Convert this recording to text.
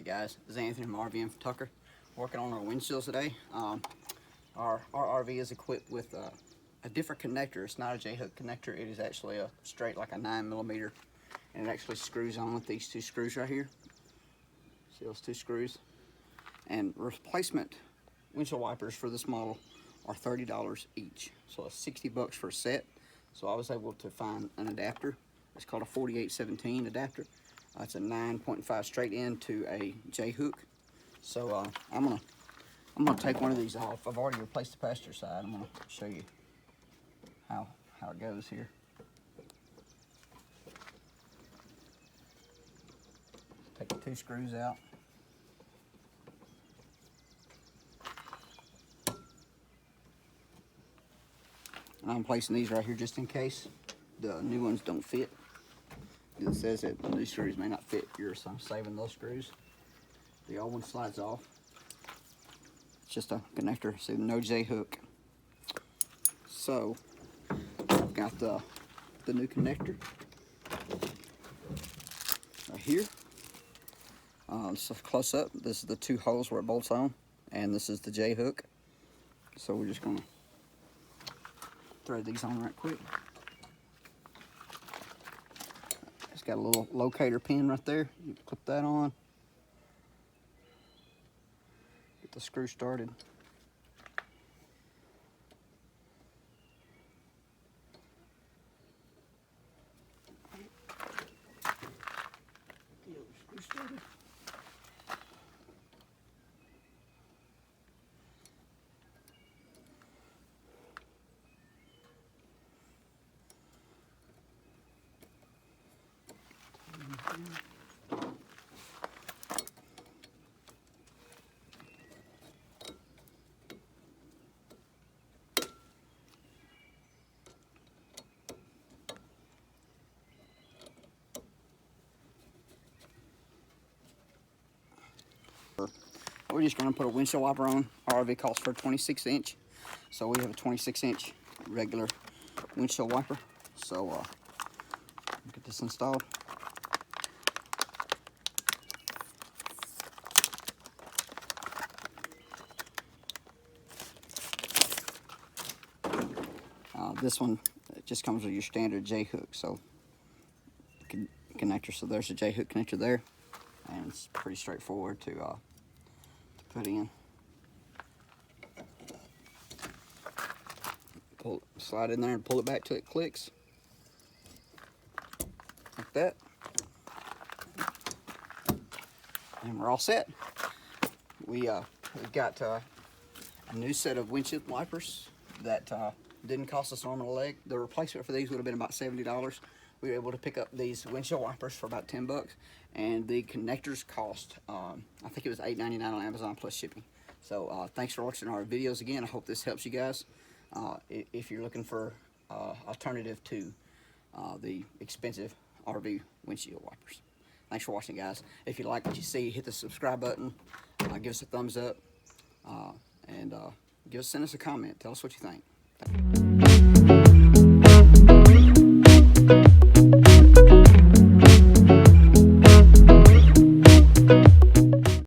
guys, this is Anthony from RV and Tucker, working on our windshields today. Our RV is equipped with a different connector. It's not a J-hook connector. It is actually a straight, like a 9mm, and it actually screws on with these two screws right here. See those two screws? And replacement windshield wipers for this model are $30 each, so it's $60 for a set. So I was able to find an adapter. It's called a 4817 adapter. It's a 9.5 straight into a J-hook. So I'm gonna take one of these off. I've already replaced the passenger side. I'm gonna show you how it goes here. Take the two screws out. And I'm placing these right here just in case the new ones don't fit. It says that the new screws may not fit here, so I'm saving those screws. The old one slides off. It's just a connector, so no J-hook. So I've got the new connector right here. So close up, this is the two holes where it bolts on, and this is the J-hook. So we're just gonna thread these on right quick. It's got a little locator pin right there. You clip that on. Get the screw started. Get the screw started. We're just going to put a windshield wiper on. Our RV calls for a 26-inch, so we have a 26-inch regular windshield wiper. So get this installed. This one just comes with your standard J-hook, so connector. So there's a J-hook connector there, and it's pretty straightforward to put in. Slide in there and pull it back till it clicks, like that, and we're all set. We've got a new set of windshield wipers that didn't cost us an arm and a leg. The replacement for these would have been about $70. We were able to pick up these windshield wipers for about $10, and the connectors cost, I think it was $8.99 on Amazon plus shipping. So thanks for watching our videos again. I hope this helps you guys if you're looking for alternative to the expensive RV windshield wipers. Thanks for watching, guys. If you like what you see, hit the subscribe button, give us a thumbs up, and send us a comment. Tell us what you think. Thank you.